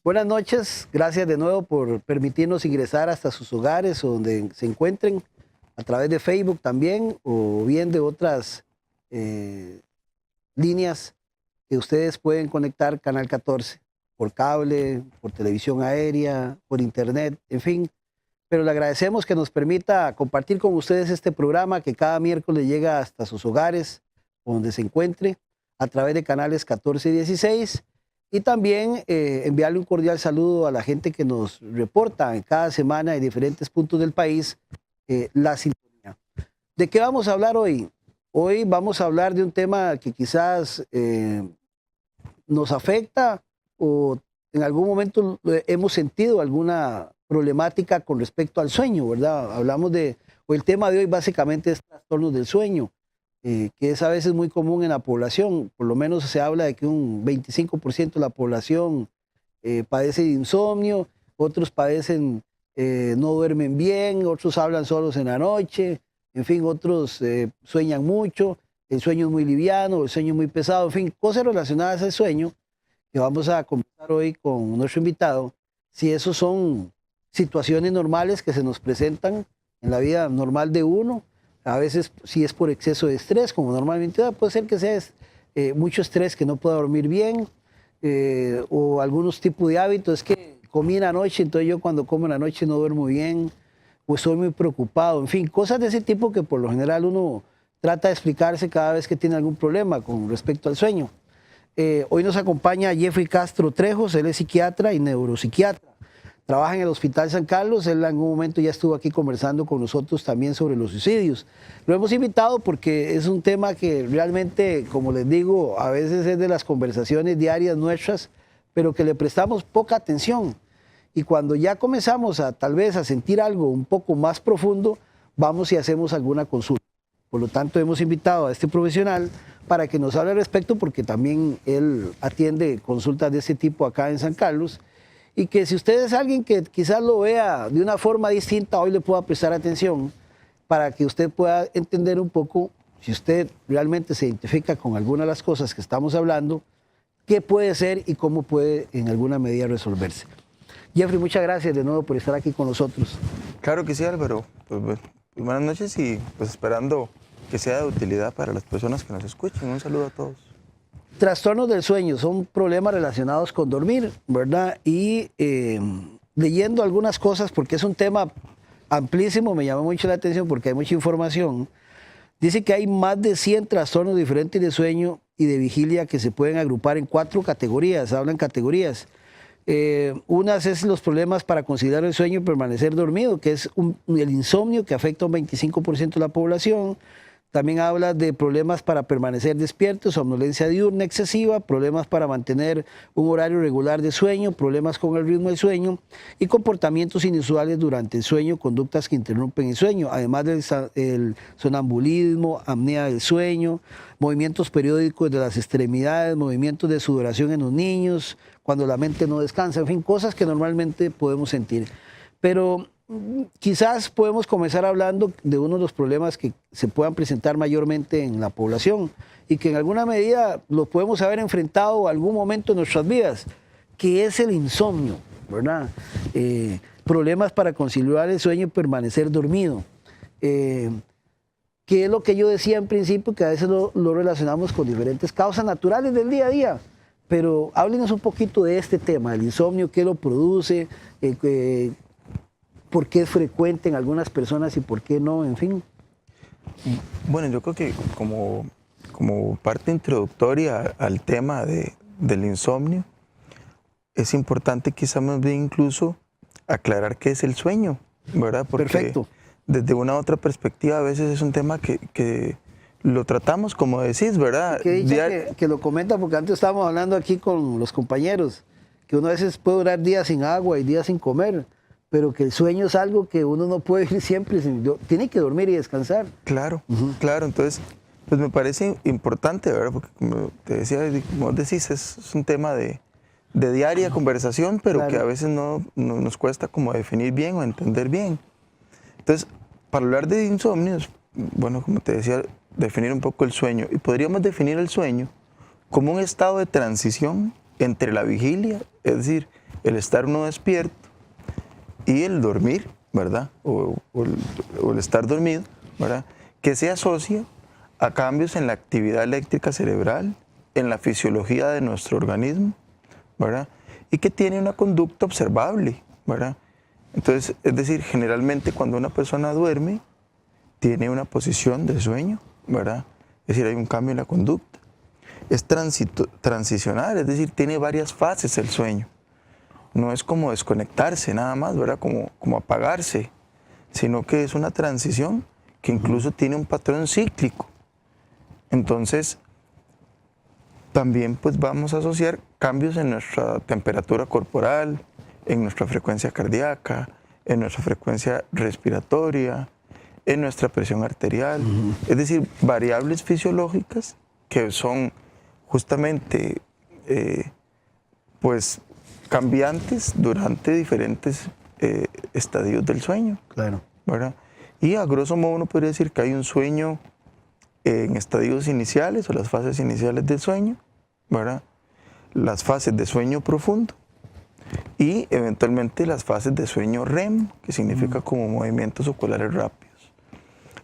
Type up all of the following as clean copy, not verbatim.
Buenas noches, gracias de nuevo por permitirnos ingresar hasta sus hogares o donde se encuentren, a través de Facebook también, o bien de otras líneas que ustedes pueden conectar Canal 14, por cable, por televisión aérea, por internet, en fin. Pero le agradecemos que nos permita compartir con ustedes este programa que cada miércoles llega hasta sus hogares, donde se encuentre, a través de canales 14 y 16. Y también enviarle un cordial saludo a la gente que nos reporta en cada semana en diferentes puntos del país la sintonía. ¿De qué vamos a hablar hoy? Hoy vamos a hablar de un tema que quizás nos afecta o en algún momento hemos sentido alguna problemática con respecto al sueño, ¿verdad? O el tema de hoy básicamente es trastornos del sueño, que es a veces muy común en la población. Por lo menos se habla de que un 25% de la población padece de insomnio, otros padecen, no duermen bien, otros hablan solos en la noche, en fin, otros sueñan mucho, el sueño es muy liviano, el sueño es muy pesado, en fin, cosas relacionadas al sueño que vamos a conversar hoy con nuestro invitado, si esos son situaciones normales que se nos presentan en la vida normal de uno. A veces si es por exceso de estrés, como normalmente puede ser que sea mucho estrés, que no pueda dormir bien, o algunos tipos de hábitos. Es que comí en la noche, entonces yo cuando como en la noche no duermo bien, o estoy muy preocupado, en fin, cosas de ese tipo que por lo general uno trata de explicarse cada vez que tiene algún problema con respecto al sueño. Hoy nos acompaña Jeffrey Castro Trejos, él es psiquiatra y neuropsiquiatra. Trabaja en el Hospital San Carlos, él en algún momento ya estuvo aquí conversando con nosotros también sobre los suicidios. Lo hemos invitado porque es un tema que realmente, como les digo, a veces es de las conversaciones diarias nuestras, pero que le prestamos poca atención. Y cuando ya comenzamos tal vez a sentir algo un poco más profundo, vamos y hacemos alguna consulta. Por lo tanto, hemos invitado a este profesional para que nos hable al respecto, porque también él atiende consultas de este tipo acá en San Carlos, y que si usted es alguien que quizás lo vea de una forma distinta, hoy le pueda prestar atención para que usted pueda entender un poco, si usted realmente se identifica con alguna de las cosas que estamos hablando, qué puede ser y cómo puede en alguna medida resolverse. Jeffrey, muchas gracias de nuevo por estar aquí con nosotros. Claro que sí, Álvaro. Pues, buenas noches y pues esperando que sea de utilidad para las personas que nos escuchen. Un saludo a todos. Trastornos del sueño son problemas relacionados con dormir, ¿verdad? Y leyendo algunas cosas, porque es un tema amplísimo, me llamó mucho la atención porque hay mucha información. Dice que hay más de 100 trastornos diferentes de sueño y de vigilia que se pueden agrupar en 4 categorías, hablan categorías. Unas es los problemas para conciliar el sueño y permanecer dormido, que es el insomnio, que afecta a un 25% de la población. También habla de problemas para permanecer despiertos, somnolencia diurna excesiva, problemas para mantener un horario regular de sueño, problemas con el ritmo del sueño y comportamientos inusuales durante el sueño, conductas que interrumpen el sueño, además del sonambulismo, apnea del sueño, movimientos periódicos de las extremidades, movimientos de sudoración en los niños, cuando la mente no descansa, en fin, cosas que normalmente podemos sentir. Pero quizás podemos comenzar hablando de uno de los problemas que se puedan presentar mayormente en la población y que en alguna medida lo podemos haber enfrentado en algún momento en nuestras vidas, que es el insomnio, ¿verdad? Problemas para conciliar el sueño y permanecer dormido. Que es lo que yo decía en principio, que a veces lo relacionamos con diferentes causas naturales del día a día. Pero háblenos un poquito de este tema, el insomnio, qué lo produce, por qué es frecuente en algunas personas y por qué no, en fin. Bueno, yo creo que como parte introductoria al tema del insomnio, es importante quizá más bien incluso aclarar qué es el sueño, ¿verdad? Porque perfecto. Desde una otra perspectiva a veces es un tema que lo tratamos como decís, ¿verdad? Qué dicha que lo comenta, porque antes estábamos hablando aquí con los compañeros, que uno a veces puede durar días sin agua y días sin comer, pero que el sueño es algo que uno no puede vivir siempre, tiene que dormir y descansar. Claro, claro, entonces pues me parece importante, ¿verdad? Porque como te decía, como decís, es un tema de diaria conversación, pero claro, que a veces no nos cuesta como definir bien o entender bien. Entonces, para hablar de insomnios, bueno, como te decía, definir un poco el sueño. Y podríamos definir el sueño como un estado de transición entre la vigilia, es decir, el estar uno despierto y el dormir, ¿verdad? O el estar dormido, ¿verdad? Que se asocia a cambios en la actividad eléctrica cerebral, en la fisiología de nuestro organismo, ¿verdad? Y que tiene una conducta observable, ¿verdad? Entonces, es decir, generalmente cuando una persona duerme, tiene una posición de sueño, ¿verdad? Es decir, hay un cambio en la conducta. Es transicional, es decir, tiene varias fases el sueño. No es como desconectarse nada más, ¿verdad? Como apagarse, sino que es una transición que incluso tiene un patrón cíclico. Entonces, también pues vamos a asociar cambios en nuestra temperatura corporal, en nuestra frecuencia cardíaca, en nuestra frecuencia respiratoria, en nuestra presión arterial. Es decir, variables fisiológicas que son justamente pues cambiantes durante diferentes estadios del sueño. Claro. ¿Verdad? Y a grosso modo uno podría decir que hay un sueño en estadios iniciales o las fases iniciales del sueño, ¿verdad? Las fases de sueño profundo y eventualmente las fases de sueño REM, que significa como movimientos oculares rápidos.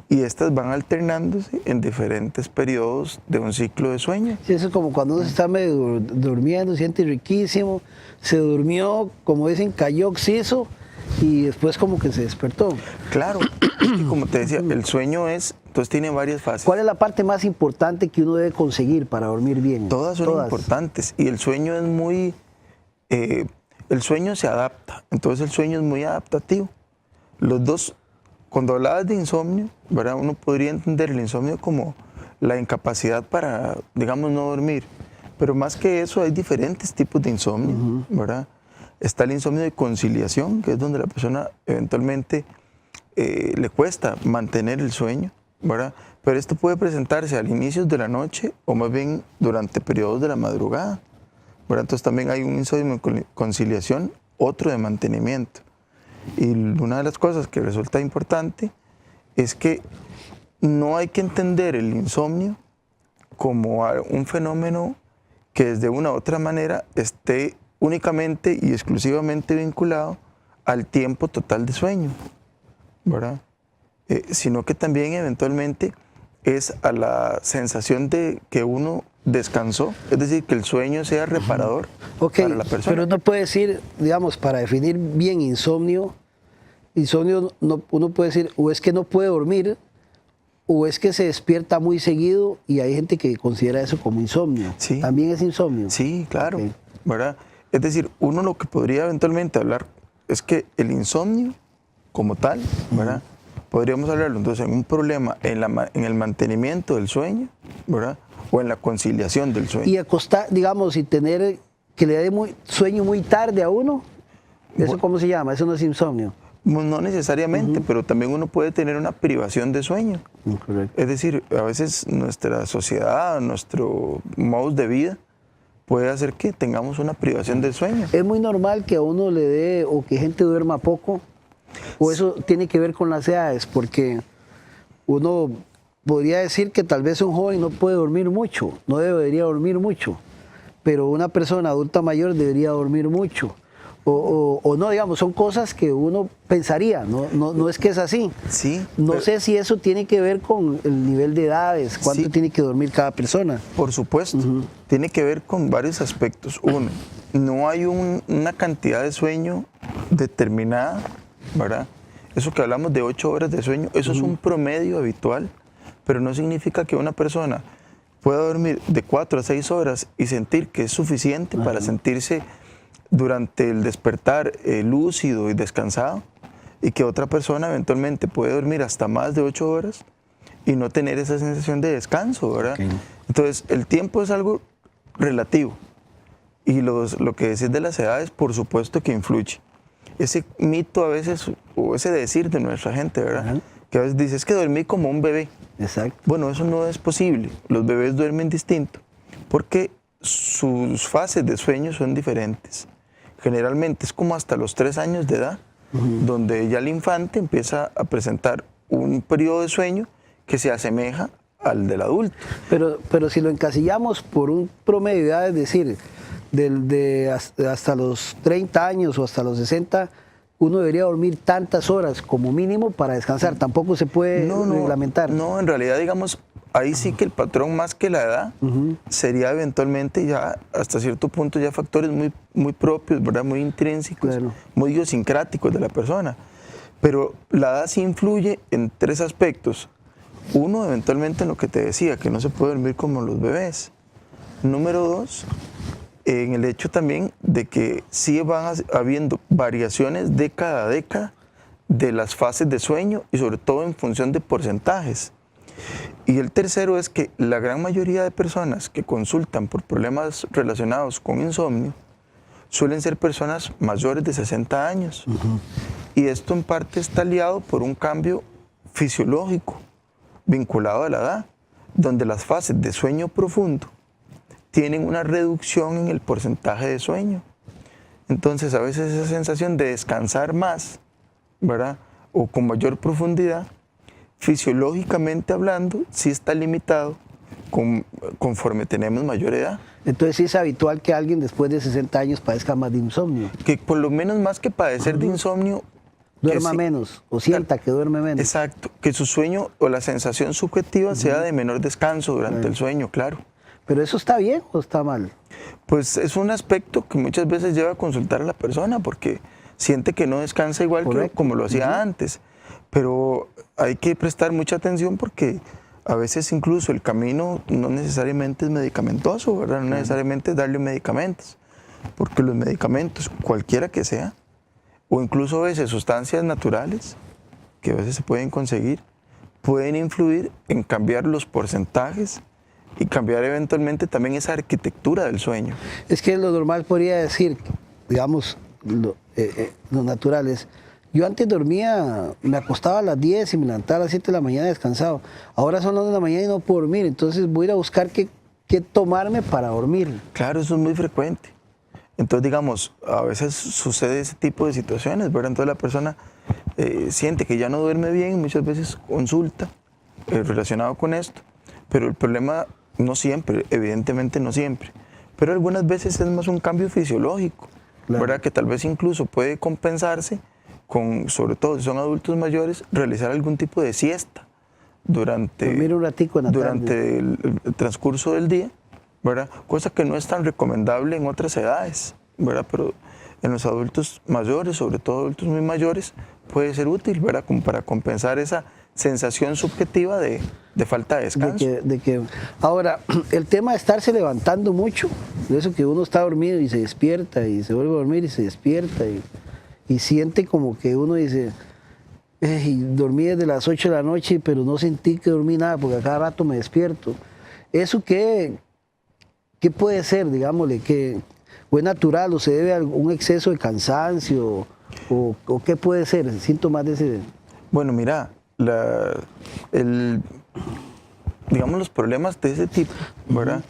Y estas van alternándose en diferentes periodos de un ciclo de sueño. Sí, eso es como cuando uno se está medio durmiendo, siente riquísimo, se durmió, como dicen, cayó oxiso y después como que se despertó. Claro, es que como te decía, el sueño entonces tiene varias fases. ¿Cuál es la parte más importante que uno debe conseguir para dormir bien? Todas son importantes y el sueño es muy, el sueño se adapta, entonces el sueño es muy adaptativo. Los dos, cuando hablabas de insomnio, ¿verdad? Uno podría entender el insomnio como la incapacidad para, digamos, no dormir, pero más que eso hay diferentes tipos de insomnio, ¿verdad? Está el insomnio de conciliación, que es donde la persona eventualmente le cuesta mantener el sueño, ¿verdad? Pero esto puede presentarse al inicio de la noche o más bien durante periodos de la madrugada, ¿verdad? Entonces también hay un insomnio de conciliación, otro de mantenimiento. Y una de las cosas que resulta importante es que no hay que entender el insomnio como un fenómeno que de una u otra manera esté únicamente y exclusivamente vinculado al tiempo total de sueño, ¿verdad? Sino que también eventualmente es a la sensación de que uno descansó, es decir, que el sueño sea reparador para la persona. Pero uno puede decir, digamos, para definir bien insomnio no, uno puede decir o es que no puede dormir o es que se despierta muy seguido y hay gente que considera eso como insomnio. Sí. ¿También es insomnio? Sí, claro, ¿verdad? Es decir, uno lo que podría eventualmente hablar es que el insomnio como tal, ¿verdad? Podríamos hablarlo entonces en un problema en el mantenimiento del sueño, ¿verdad? O en la conciliación del sueño. Y acostar, digamos, y tener que le dé sueño muy tarde a uno, ¿eso cómo se llama? Eso no es insomnio. No necesariamente, pero también uno puede tener una privación de sueño. Correcto. Es decir, a veces nuestra sociedad, nuestro modo de vida puede hacer que tengamos una privación del sueño. Es muy normal que a uno le dé o que gente duerma poco, o eso tiene que ver con las edades, porque uno podría decir que tal vez un joven no puede dormir mucho, no debería dormir mucho, pero una persona adulta mayor debería dormir mucho. O no, digamos, son cosas que uno pensaría, no es que es así. Sí. No sé si eso tiene que ver con el nivel de edades, cuánto tiene que dormir cada persona. Por supuesto, tiene que ver con varios aspectos. Uno, no hay una cantidad de sueño determinada, ¿verdad? Eso que hablamos de 8 horas de sueño, eso es un promedio habitual, pero no significa que una persona pueda dormir de 4 a 6 horas y sentir que es suficiente para sentirse durante el despertar lúcido y descansado, y que otra persona eventualmente puede dormir hasta más de 8 horas y no tener esa sensación de descanso, ¿verdad? Okay. Entonces, el tiempo es algo relativo, y lo que decís de las edades, por supuesto que influye. Ese mito a veces, o ese decir de nuestra gente, ¿verdad? Que a veces dice, es que dormí como un bebé. Exacto. Bueno, eso no es posible. Los bebés duermen distinto, porque sus fases de sueño son diferentes. Generalmente es como hasta los 3 años de edad, donde ya el infante empieza a presentar un periodo de sueño que se asemeja al del adulto. Pero si lo encasillamos por un promedio de edad, es decir, hasta los 30 años o hasta los 60, uno debería dormir tantas horas como mínimo para descansar. Tampoco se puede reglamentar. No, en realidad, digamos, ahí sí que el patrón más que la edad sería eventualmente ya hasta cierto punto ya factores muy propios, ¿verdad? Muy intrínsecos, Claro. muy idiosincráticos de la persona. Pero la edad sí influye en 3 aspectos. Uno, eventualmente, en lo que te decía, que no se puede dormir como los bebés. Número 2, en el hecho también de que sí van habiendo variaciones década a década de las fases de sueño y sobre todo en función de porcentajes. Y el tercero es que la gran mayoría de personas que consultan por problemas relacionados con insomnio suelen ser personas mayores de 60 años. Y esto en parte está liado por un cambio fisiológico vinculado a la edad, donde las fases de sueño profundo tienen una reducción en el porcentaje de sueño. Entonces, a veces esa sensación de descansar más, ¿verdad? O con mayor profundidad, fisiológicamente hablando, sí está limitado conforme tenemos mayor edad. Entonces sí es habitual que alguien después de 60 años padezca más de insomnio. Que por lo menos más que padecer de insomnio, Duerma menos, o sienta que duerme menos. Exacto, que su sueño o la sensación subjetiva sea de menor descanso durante el sueño, claro. ¿Pero eso está bien o está mal? Pues es un aspecto que muchas veces lleva a consultar a la persona porque siente que no descansa igual que como lo hacía antes. Pero hay que prestar mucha atención porque a veces incluso el camino no necesariamente es medicamentoso, ¿verdad? No necesariamente es darle medicamentos, porque los medicamentos, cualquiera que sea, o incluso a veces sustancias naturales, que a veces se pueden conseguir, pueden influir en cambiar los porcentajes y cambiar eventualmente también esa arquitectura del sueño. Es que lo normal podría decir, digamos, lo natural es, yo antes dormía, me acostaba a las 10 y me levantaba a las 7 de la mañana descansado. Ahora son las 2 de la mañana y no puedo dormir, entonces voy a ir a buscar qué tomarme para dormir. Claro, eso es muy frecuente. Entonces, digamos, a veces sucede ese tipo de situaciones, ¿verdad? Entonces la persona siente que ya no duerme bien y muchas veces consulta relacionado con esto. Pero el problema no siempre, evidentemente no siempre, pero algunas veces es más un cambio fisiológico, ¿verdad? Que tal vez incluso puede compensarse con, sobre todo si son adultos mayores, realizar algún tipo de siesta durante el transcurso del día, ¿verdad? Cosa que no es tan recomendable en otras edades, ¿verdad? Pero en los adultos mayores, sobre todo adultos muy mayores, puede ser útil, ¿verdad? Como para compensar esa sensación subjetiva de falta de descanso. Ahora, el tema de estarse levantando mucho, de eso que uno está dormido y se despierta y se vuelve a dormir y se despierta y siente como que uno dice, dormí desde las 8 de la noche, pero no sentí que dormí nada porque a cada rato me despierto. ¿Eso qué puede ser, digámosle? ¿O es natural o se debe a algún exceso de cansancio? ¿O qué puede ser? ¿Síntomas de ese...? Bueno, mira, digamos los problemas de ese tipo, ¿verdad?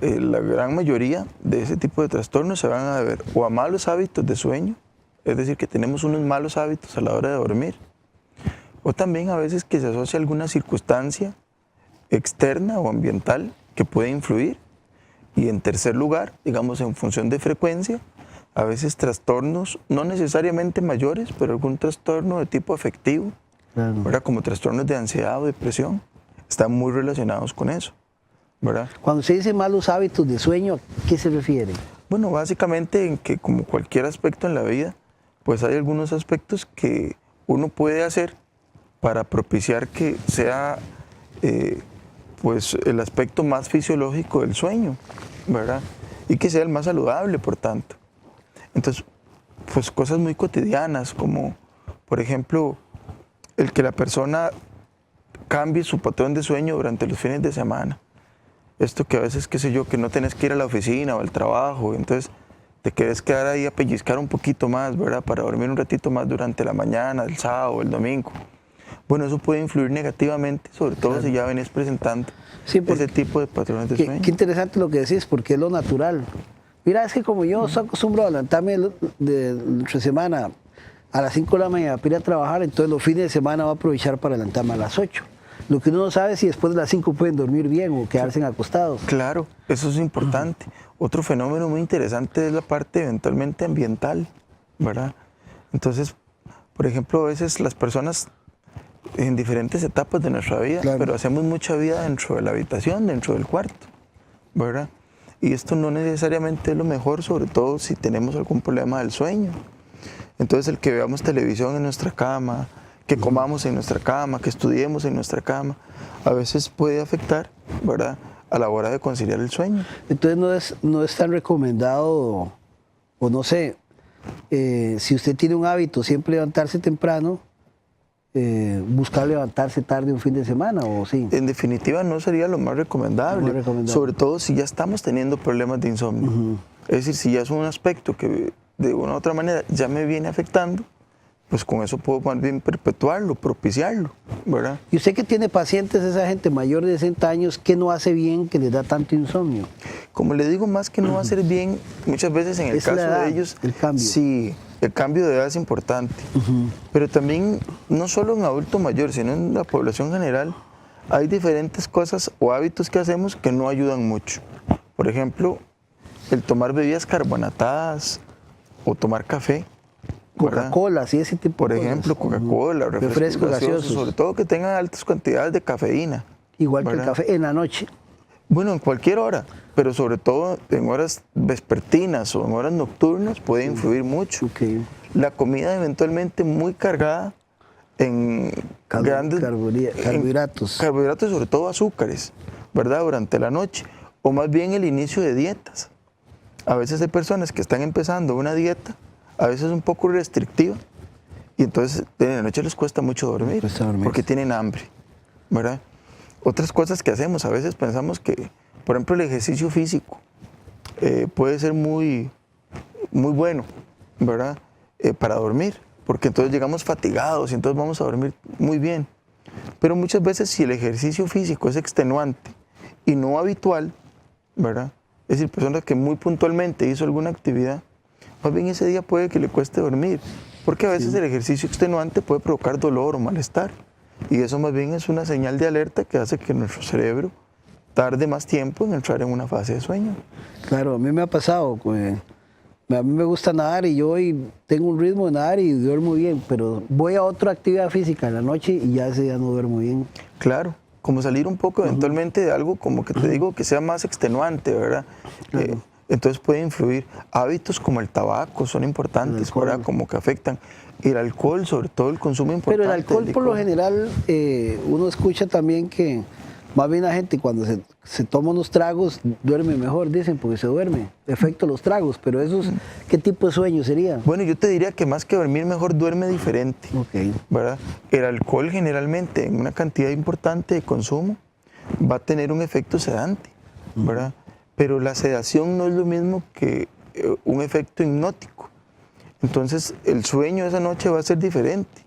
La gran mayoría de ese tipo de trastornos se van a deber o a malos hábitos de sueño, es decir, que tenemos unos malos hábitos a la hora de dormir, o también a veces que se asocia a alguna circunstancia externa o ambiental que puede influir. Y en tercer lugar, digamos en función de frecuencia, a veces trastornos no necesariamente mayores, pero algún trastorno de tipo afectivo, ¿verdad? Como trastornos de ansiedad o depresión, están muy relacionados con eso, ¿verdad? Cuando se dice malos hábitos de sueño, ¿a qué se refiere? Bueno, básicamente en que como cualquier aspecto en la vida, pues hay algunos aspectos que uno puede hacer para propiciar que sea pues el aspecto más fisiológico del sueño, ¿verdad? Y que sea el más saludable, por tanto. Entonces, pues cosas muy cotidianas como, por ejemplo, el que la persona cambie su patrón de sueño durante los fines de semana. Esto que a veces, qué sé yo, que no tenés que ir a la oficina o al trabajo, entonces te querés quedar ahí a pellizcar un poquito más, ¿verdad? Para dormir un ratito más durante la mañana, el sábado o el domingo. Bueno, eso puede influir negativamente, sobre todo si ya venís presentando ese tipo de patrones de sueño. Qué interesante lo que decís, porque es lo natural. Mira, es que como yo soy acostumbrado a levantarme entre semana a las 5 de la mañana para ir a trabajar, entonces los fines de semana voy a aprovechar para levantarme a las 8. Lo que uno no sabe es si después de las 5 pueden dormir bien o quedarse acostados. Claro, eso es importante. Otro fenómeno muy interesante es la parte eventualmente ambiental, ¿verdad? Entonces, por ejemplo, a veces las personas en diferentes etapas de nuestra vida, pero hacemos mucha vida dentro de la habitación, dentro del cuarto, ¿verdad? Y esto no necesariamente es lo mejor, sobre todo si tenemos algún problema del sueño. Entonces, el que veamos televisión en nuestra cama, que comamos en nuestra cama, que estudiemos en nuestra cama, a veces puede afectar, ¿verdad?, a la hora de conciliar el sueño. Entonces no es tan recomendado, o no sé, si usted tiene un hábito siempre levantarse temprano, buscar levantarse tarde un fin de semana, ¿o sí? En definitiva no sería lo más recomendable, sobre todo si ya estamos teniendo problemas de insomnio. Es decir, si ya es un aspecto que de una u otra manera ya me viene afectando, pues con eso puedo más bien perpetuarlo, propiciarlo, ¿verdad? Y usted que tiene pacientes, esa gente mayor de 60 años, ¿qué no hace bien que les da tanto insomnio? Como le digo, más que no hacer bien, muchas veces en el caso de ellos, el cambio. Sí, el cambio de edad es importante. Pero también, no solo en adulto mayor, sino en la población general, hay diferentes cosas o hábitos que hacemos que no ayudan mucho. Por ejemplo, el tomar bebidas carbonatadas o tomar café. Coca-Cola, sí, ese tipo de cosas. Por ejemplo, Coca-Cola, refrescos gaseosos, sobre todo que tengan altas cantidades de cafeína. Igual que el café en la noche. Bueno, en cualquier hora, pero sobre todo en horas vespertinas o en horas nocturnas puede influir mucho. La comida eventualmente muy cargada en grandes carbohidratos. Carbohidratos, sobre todo azúcares, ¿verdad?, durante la noche, o más bien el inicio de dietas. A veces hay personas que están empezando una dieta, a veces un poco restrictiva, y entonces de la noche les cuesta mucho dormir, porque tienen hambre, ¿verdad? Otras cosas que hacemos, a veces pensamos que, por ejemplo, el ejercicio físico puede ser muy bueno, ¿verdad?, para dormir, porque entonces llegamos fatigados y entonces vamos a dormir muy bien. Pero muchas veces si el ejercicio físico es extenuante y no habitual, ¿verdad?, es decir, personas que muy puntualmente hizo alguna actividad, más bien ese día puede que le cueste dormir, porque a veces el ejercicio extenuante puede provocar dolor o malestar, y eso más bien es una señal de alerta que hace que nuestro cerebro tarde más tiempo en entrar en una fase de sueño. Claro, a mí me ha pasado, a mí me gusta nadar y yo hoy tengo un ritmo de nadar y duermo bien, pero voy a otra actividad física en la noche y ya ese día no duermo bien. Claro, como salir un poco eventualmente de algo como que te digo que sea más extenuante, ¿verdad? Claro. Entonces puede influir. Hábitos como el tabaco son importantes, ¿verdad?, como que afectan. El alcohol, sobre todo el consumo importante. Pero el alcohol por lo general, uno escucha también que más bien la gente cuando se toma unos tragos duerme mejor, dicen, porque se duerme. Efecto los tragos, pero esos, ¿qué tipo de sueño sería? Bueno, yo te diría que más que dormir mejor duerme diferente, ¿verdad? El alcohol generalmente en una cantidad importante de consumo va a tener un efecto sedante, ¿verdad? Pero la sedación no es lo mismo que un efecto hipnótico. Entonces, el sueño esa noche va a ser diferente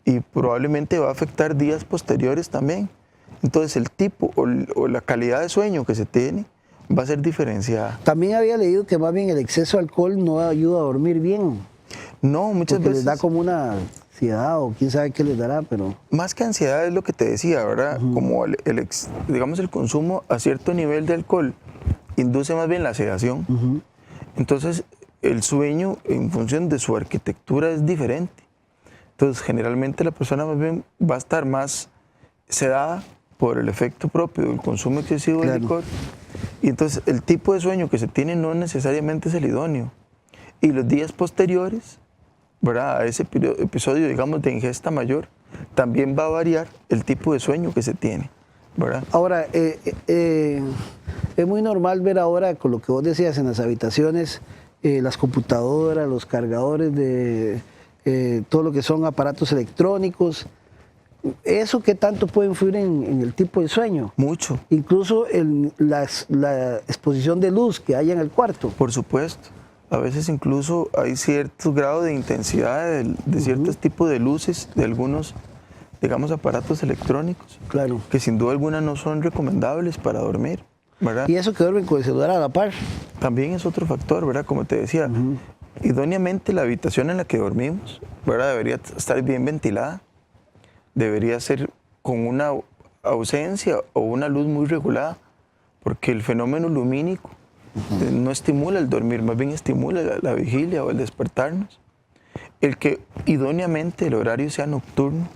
y probablemente va a afectar días posteriores también. Entonces, el tipo o la calidad de sueño que se tiene va a ser diferenciada. También había leído que más bien el exceso de alcohol no ayuda a dormir bien. No, muchas veces. Les da como una ansiedad o quién sabe qué les dará, pero... Más que ansiedad es lo que te decía, ¿verdad? Como digamos el consumo a cierto nivel de alcohol induce más bien la sedación. Entonces, el sueño en función de su arquitectura es diferente. Entonces, generalmente la persona más bien va a estar más sedada por el efecto propio del consumo excesivo de licor. Y entonces, el tipo de sueño que se tiene no necesariamente es el idóneo. Y los días posteriores, ¿verdad?, a ese episodio, digamos, de ingesta mayor, también va a variar el tipo de sueño que se tiene, ¿verdad? Ahora, es muy normal ver ahora, con lo que vos decías, en las habitaciones, las computadoras, los cargadores de todo lo que son aparatos electrónicos. ¿Eso qué tanto puede influir en el tipo de sueño? Mucho. Incluso en la exposición de luz que hay en el cuarto. Por supuesto. A veces incluso hay cierto grado de intensidad de ciertos tipos de luces, de algunos, digamos, aparatos electrónicos, que sin duda alguna no son recomendables para dormir, ¿verdad? Y eso que duermen con el celular a la par. También es otro factor, ¿verdad? Como te decía, idóneamente la habitación en la que dormimos, ¿verdad?, debería estar bien ventilada, debería ser con una ausencia o una luz muy regulada, porque el fenómeno lumínico no estimula el dormir, más bien estimula la vigilia o el despertarnos. El que idóneamente el horario sea nocturno,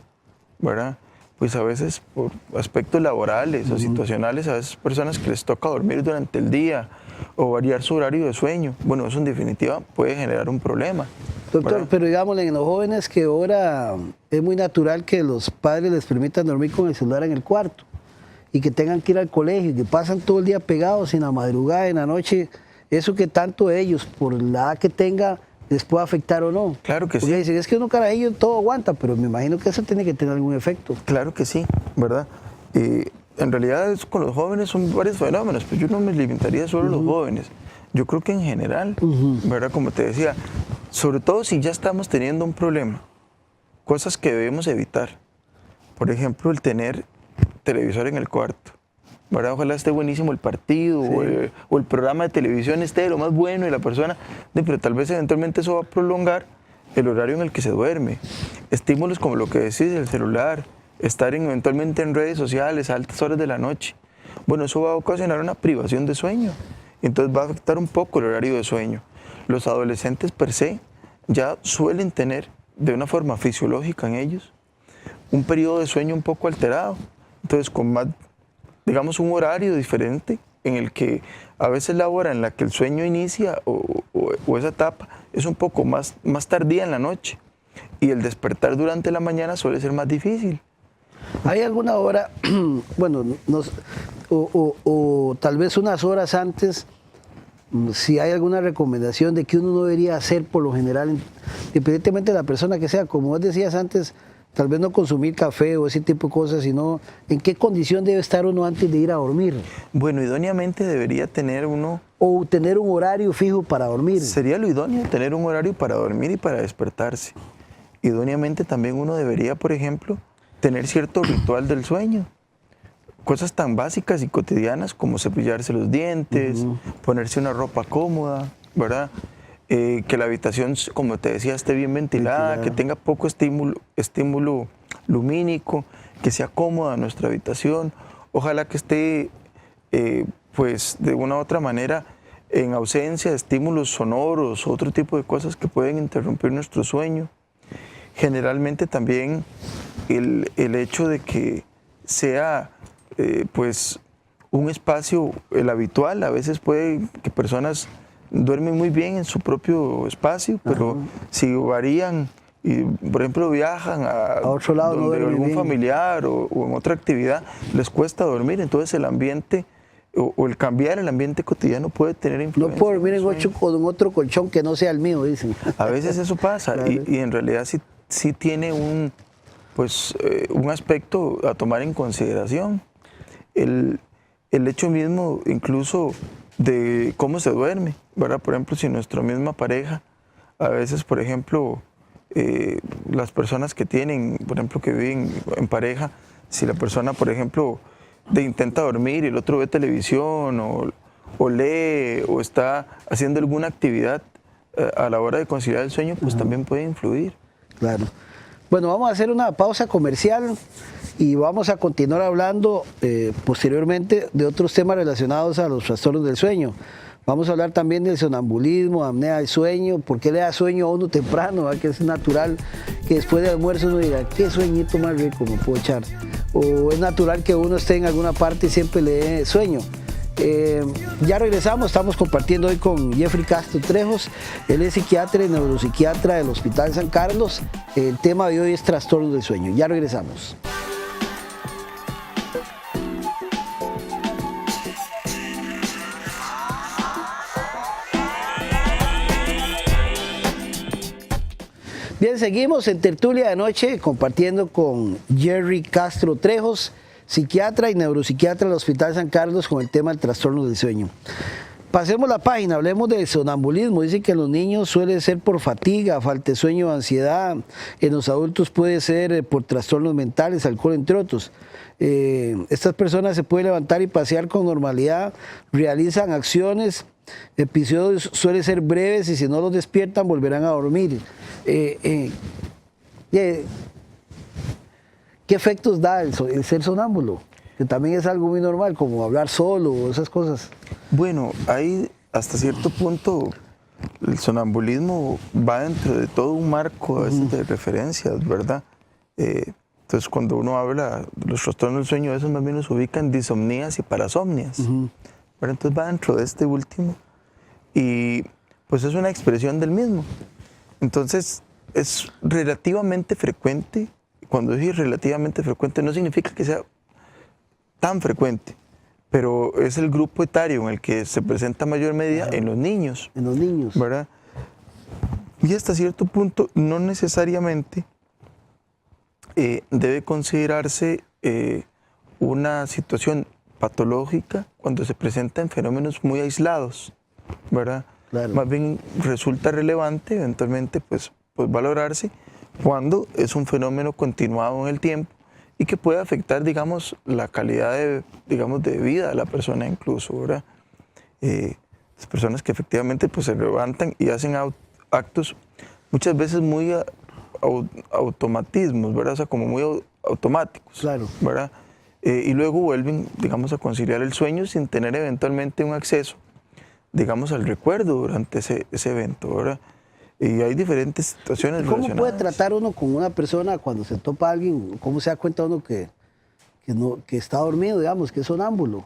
¿verdad? Pues a veces por aspectos laborales o situacionales, a veces personas que les toca dormir durante el día o variar su horario de sueño, bueno, eso en definitiva puede generar un problema. Doctor, ¿verdad? pero digámosle, en los jóvenes que ahora es muy natural que los padres les permitan dormir con el celular en el cuarto y que tengan que ir al colegio y que pasan todo el día pegados en la madrugada, en la noche, eso que tanto ellos, por la edad que tenga, les puede afectar o no. Claro que Porque sí. dicen, es que uno carajillo todo aguanta, pero me imagino que eso tiene que tener algún efecto. Claro que sí, ¿verdad? En realidad con los jóvenes son varios fenómenos, pero yo no me limitaría solo a los jóvenes. Yo creo que en general, ¿verdad? Como te decía, sobre todo si ya estamos teniendo un problema, cosas que debemos evitar. Por ejemplo, el tener televisor en el cuarto, ¿verdad? Ojalá esté buenísimo el partido o el programa de televisión esté de lo más bueno y la persona, pero tal vez eventualmente eso va a prolongar el horario en el que se duerme. Estímulos como lo que decís, el celular, estar eventualmente en redes sociales a altas horas de la noche. Bueno, eso va a ocasionar una privación de sueño. Entonces va a afectar un poco el horario de sueño. Los adolescentes per se ya suelen tener, de una forma fisiológica en ellos, un periodo de sueño un poco alterado. Entonces con más, digamos, un horario diferente en el que a veces la hora en la que el sueño inicia o esa etapa es un poco más tardía en la noche y el despertar durante la mañana suele ser más difícil. ¿Hay alguna hora, bueno, o tal vez unas horas antes, si hay alguna recomendación de que uno no debería hacer por lo general, independientemente de la persona que sea, como vos decías antes, tal vez no consumir café o ese tipo de cosas, sino en qué condición debe estar uno antes de ir a dormir? Bueno, idóneamente debería tener uno... O tener un horario fijo para dormir. Sería lo idóneo tener un horario para dormir y para despertarse. Idóneamente también uno debería, por ejemplo, tener cierto ritual del sueño. Cosas tan básicas y cotidianas como cepillarse los dientes, ponerse una ropa cómoda, ¿verdad? Que la habitación, como te decía, esté bien ventilada, que tenga poco estímulo lumínico, que sea cómoda nuestra habitación. Ojalá que esté, pues, de una u otra manera, en ausencia de estímulos sonoros, otro tipo de cosas que pueden interrumpir nuestro sueño. Generalmente también el hecho de que sea pues un espacio, el habitual, a veces puede que personas duermen muy bien en su propio espacio, pero si varían y por ejemplo viajan a otro lado, donde no algún bien. familiar o en otra actividad, les cuesta dormir, entonces el ambiente o el cambiar el ambiente cotidiano puede tener influencia. No puedo dormir en otro colchón que no sea el mío, dicen. A veces eso pasa. Claro. y en realidad sí tiene un aspecto a tomar en consideración. El hecho mismo incluso de cómo se duerme, ¿verdad? Por ejemplo, si nuestra misma pareja, a veces, por ejemplo, las personas que tienen, por ejemplo, que viven en pareja, si la persona, por ejemplo, intenta dormir y el otro ve televisión o lee o está haciendo alguna actividad a la hora de conciliar el sueño, pues también puede influir. Claro. Bueno, vamos a hacer una pausa comercial y vamos a continuar hablando posteriormente de otros temas relacionados a los trastornos del sueño. Vamos a hablar también del sonambulismo, apnea del sueño, por qué le da sueño a uno temprano, ¿verdad? Que es natural que después del almuerzo uno diga, qué sueñito más rico me puedo echar. O es natural que uno esté en alguna parte y siempre le dé sueño. Ya regresamos, estamos compartiendo hoy con Jeffrey Castro Trejos, él es psiquiatra y neuropsiquiatra del Hospital San Carlos. El tema de hoy es trastornos del sueño. Ya regresamos. Bien, seguimos en Tertulia de Noche compartiendo con Jerry Castro Trejos, psiquiatra y neuropsiquiatra del Hospital San Carlos, con el tema del trastorno del sueño. Pasemos la página, hablemos del sonambulismo. Dicen que en los niños suele ser por fatiga, falta de sueño o ansiedad. En los adultos puede ser por trastornos mentales, alcohol, entre otros. Estas personas se pueden levantar y pasear con normalidad, realizan acciones, episodios suelen ser breves y si no los despiertan volverán a dormir. ¿Qué efectos da el ser sonámbulo? que también es algo muy normal, como hablar solo o esas cosas. Bueno, hay hasta cierto punto el sonambulismo va dentro de todo un marco a veces de referencias, ¿verdad? Entonces, cuando uno habla de los trastornos del sueño, esos más bien los ubican disomnías y parasomnias. ¿Verdad? Entonces va dentro de este último y pues es una expresión del mismo. Entonces, es relativamente frecuente. Cuando digo relativamente frecuente, no significa que sea tan frecuente, pero es el grupo etario en el que se presenta mayor medida en los niños. En los niños. ¿Verdad? Y hasta cierto punto, no necesariamente debe considerarse una situación patológica cuando se presenta en fenómenos muy aislados, ¿verdad? Claro. Más bien resulta relevante eventualmente pues valorarse cuando es un fenómeno continuado en el tiempo y que puede afectar, digamos, la calidad de vida de la persona incluso, ¿verdad? Las personas que efectivamente pues se levantan y hacen actos muchas veces muy automatismos, ¿verdad? O sea, como muy automáticos, claro. ¿verdad? Y luego vuelven, digamos, a conciliar el sueño sin tener eventualmente un acceso, digamos, al recuerdo durante ese evento, ¿verdad? Y hay diferentes situaciones ¿Cómo relacionadas. puede tratar uno con una persona cuando se topa a alguien? ¿Cómo se da cuenta uno que está dormido, digamos, que es sonámbulo?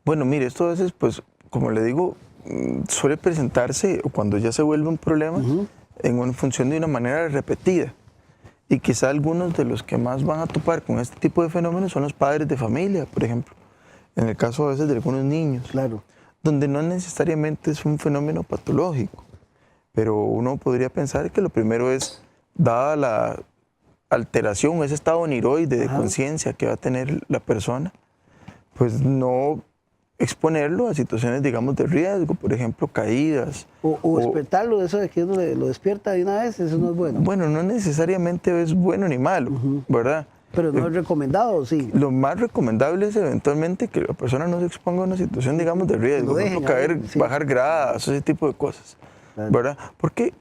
Bueno, mire, esto a veces, pues, como le digo, suele presentarse cuando ya se vuelve un problema en función de una manera repetida. Y quizá algunos de los que más van a topar con este tipo de fenómenos son los padres de familia, por ejemplo. En el caso a veces de algunos niños. Claro. Donde no necesariamente es un fenómeno patológico. Pero uno podría pensar que lo primero es, dada la alteración, ese estado oniroide de conciencia que va a tener la persona, pues no exponerlo a situaciones, digamos, de riesgo, por ejemplo, caídas. O despertarlo, eso de que uno lo despierta de una vez, eso no es bueno. Bueno, no necesariamente es bueno ni malo, ¿verdad? Pero no es recomendado, sí. Lo más recomendable es eventualmente que la persona no se exponga a una situación, digamos, de riesgo, por ejemplo, caer, bajar gradas, ese tipo de cosas, ¿verdad? Porque,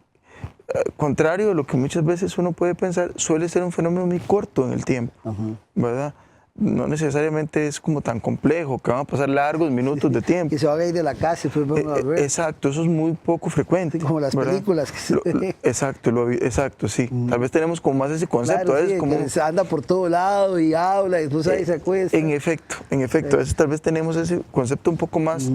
contrario a lo que muchas veces uno puede pensar, suele ser un fenómeno muy corto en el tiempo, ¿verdad? No necesariamente es como tan complejo, que van a pasar largos minutos de tiempo. Que se van a ir de la casa y después van a volver. Exacto, eso es muy poco frecuente. Sí, como las películas. Que Exacto, sí. Tal vez tenemos como más ese concepto. Claro, es sí, como que se anda por todo lado y habla y después ahí se acuesta. En efecto. A veces tal vez tenemos ese concepto un poco más,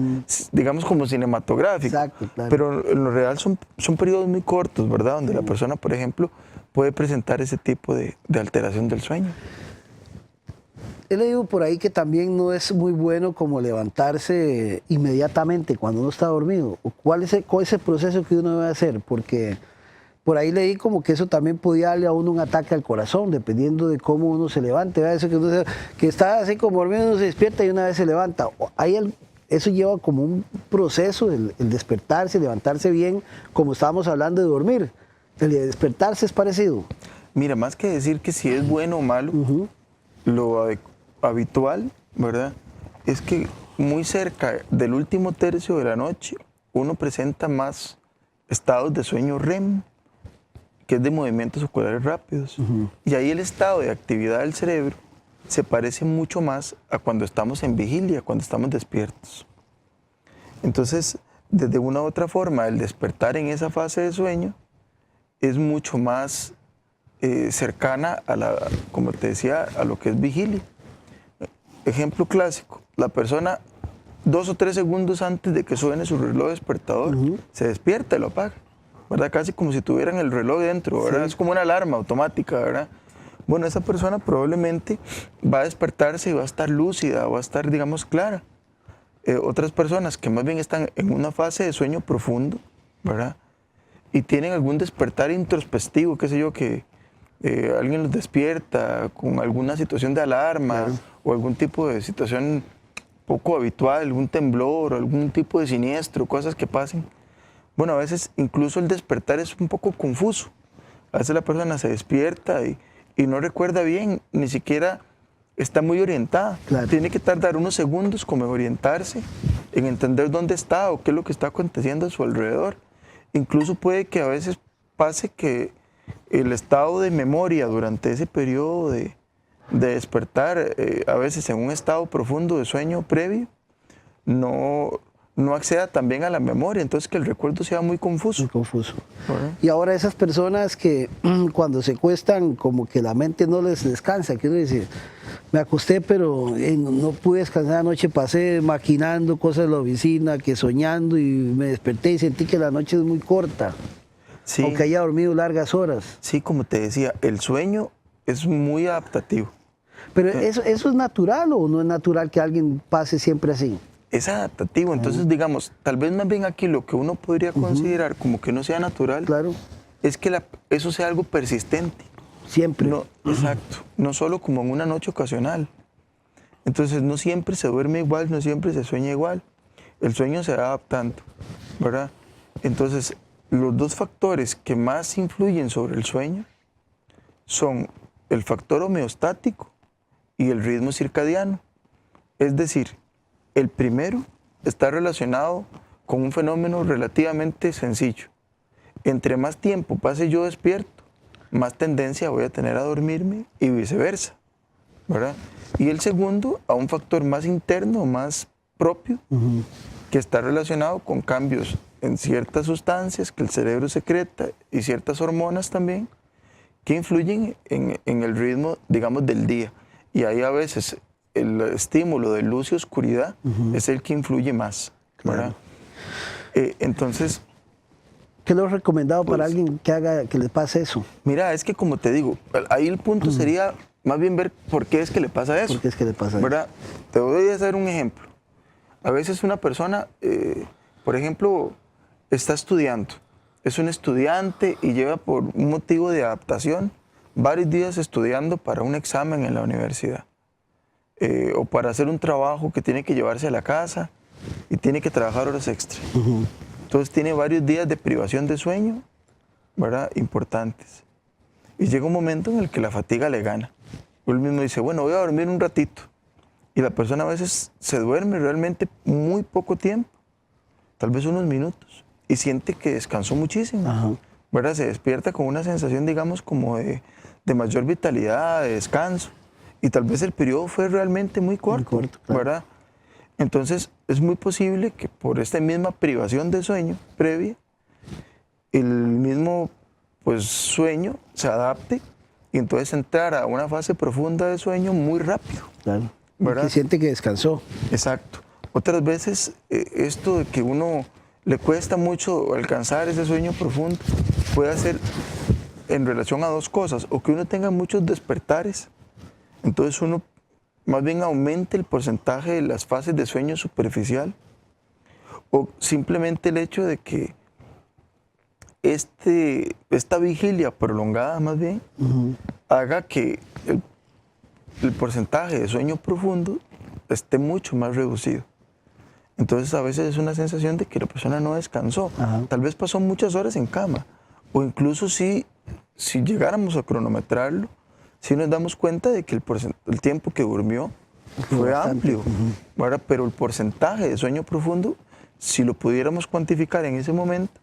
digamos, como cinematográfico. Exacto, claro. Pero en lo real son periodos muy cortos, ¿verdad? Donde la persona, por ejemplo, puede presentar ese tipo de alteración del sueño. He leído por ahí que también no es muy bueno como levantarse inmediatamente cuando uno está dormido. ¿Cuál es el proceso que uno debe hacer? Porque por ahí leí como que eso también podía darle a uno un ataque al corazón, dependiendo de cómo uno se levante. ¿Verdad? Eso que está así como dormido, uno se despierta y una vez se levanta. Eso lleva como un proceso, el despertarse, levantarse bien, como estábamos hablando de dormir. El de despertarse es parecido. Mira, más que decir que si es bueno o malo, lo habitual, ¿verdad? Es que muy cerca del último tercio de la noche uno presenta más estados de sueño REM, que es de movimientos oculares rápidos. Y ahí el estado de actividad del cerebro se parece mucho más a cuando estamos en vigilia, cuando estamos despiertos. Entonces, desde una u otra forma, el despertar en esa fase de sueño es mucho más cercana a como te decía, a lo que es vigilia. Ejemplo clásico, la persona 2 o 3 segundos antes de que suene su reloj despertador, se despierta y lo apaga, ¿verdad? Casi como si tuvieran el reloj dentro, ¿verdad? Sí. Es como una alarma automática, ¿verdad? Bueno, esa persona probablemente va a despertarse y va a estar lúcida, va a estar, digamos, clara. Otras personas que más bien están en una fase de sueño profundo, ¿verdad? Y tienen algún despertar introspectivo, qué sé yo, que alguien los despierta con alguna situación de alarma, o algún tipo de situación poco habitual, algún temblor, o algún tipo de siniestro, cosas que pasen. Bueno, a veces incluso el despertar es un poco confuso. A veces la persona se despierta y no recuerda bien, ni siquiera está muy orientada. Claro. Tiene que tardar unos segundos como en orientarse, en entender dónde está o qué es lo que está aconteciendo a su alrededor. Incluso puede que a veces pase que el estado de memoria durante ese periodo de despertar a veces en un estado profundo de sueño previo, no acceda también a la memoria, entonces que el recuerdo sea muy confuso. Muy confuso. Y ahora esas personas que cuando se cuestan como que la mente no les descansa, que uno dice, me acosté pero no pude descansar anoche, pasé maquinando cosas de la oficina, que soñando y me desperté y sentí que la noche es muy corta, Sí, aunque haya dormido largas horas. sí, como te decía, el sueño es muy adaptativo. Pero ¿eso es natural o no es natural que alguien pase siempre así? Es adaptativo, entonces digamos, tal vez más bien aquí lo que uno podría considerar como que no sea natural, Claro, es que eso sea algo persistente. siempre. No, exacto, no solo como en una noche ocasional. Entonces no siempre se duerme igual, no siempre se sueña igual. El sueño se va adaptando, ¿verdad? Entonces, los dos factores que más influyen sobre el sueño son el factor homeostático y el ritmo circadiano. Es decir, el primero está relacionado con un fenómeno relativamente sencillo. Entre más tiempo pase yo despierto, más tendencia voy a tener a dormirme y viceversa, ¿verdad? Y el segundo, a un factor más interno, más propio, que está relacionado con cambios en ciertas sustancias que el cerebro secreta y ciertas hormonas también, que influyen en el ritmo, digamos, del día. Y ahí a veces el estímulo de luz y oscuridad es el que influye más, ¿verdad? Entonces, ¿qué es lo recomendado pues, para alguien que le pase eso? mira, es que como te digo, ahí el punto sería más bien ver por qué es que le pasa eso. ¿Por qué es que le pasa eso? ¿Verdad? Te voy a hacer un ejemplo. A veces una persona, por ejemplo, está estudiando, es un estudiante y lleva por un motivo de adaptación varios días estudiando para un examen en la universidad. O para hacer un trabajo que tiene que llevarse a la casa y tiene que trabajar horas extra. Entonces tiene varios días de privación de sueño, ¿verdad? Importantes. Y llega un momento en el que la fatiga le gana. Él mismo dice, bueno, voy a dormir un ratito. Y la persona a veces se duerme realmente muy poco tiempo, tal vez unos minutos, y siente que descansó muchísimo, ¿verdad? Se despierta con una sensación, digamos, como de mayor vitalidad, de descanso. Y tal vez el periodo fue realmente muy corto, claro. ¿Verdad? Entonces, es muy posible que por esta misma privación de sueño previa, el mismo pues, sueño se adapte y entonces entrar a una fase profunda de sueño muy rápido. Claro. ¿Verdad? Que siente que descansó. Exacto. Otras veces, esto de que uno le cuesta mucho alcanzar ese sueño profundo puede ser en relación a dos cosas, o que uno tenga muchos despertares. Entonces uno más bien aumente el porcentaje de las fases de sueño superficial, o simplemente el hecho de que esta vigilia prolongada más bien haga que el porcentaje de sueño profundo esté mucho más reducido. Entonces a veces es una sensación de que la persona no descansó, tal vez pasó muchas horas en cama, o incluso si llegáramos a cronometrarlo, sí nos damos cuenta de que el tiempo que durmió fue amplio, ¿verdad? Pero el porcentaje de sueño profundo, si lo pudiéramos cuantificar en ese momento,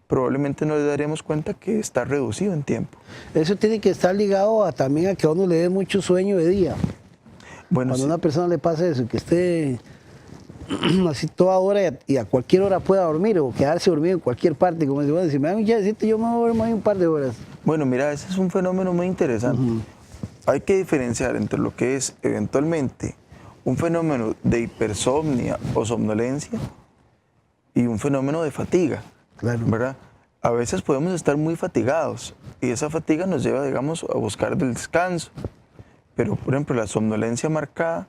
probablemente nos daríamos cuenta que está reducido en tiempo. Eso tiene que estar ligado también a que a uno le dé mucho sueño de día. Bueno, Cuando a sí. una persona le pasa eso, que esté así toda hora y a cualquier hora pueda dormir o quedarse dormido en cualquier parte, como bueno, si me da un chance, yo me duermo ahí un par de horas. Bueno, mira, ese es un fenómeno muy interesante. Hay que diferenciar entre lo que es eventualmente un fenómeno de hipersomnia o somnolencia y un fenómeno de fatiga, Claro. ¿verdad? A veces podemos estar muy fatigados y esa fatiga nos lleva, digamos, a buscar el descanso. Pero, por ejemplo, la somnolencia marcada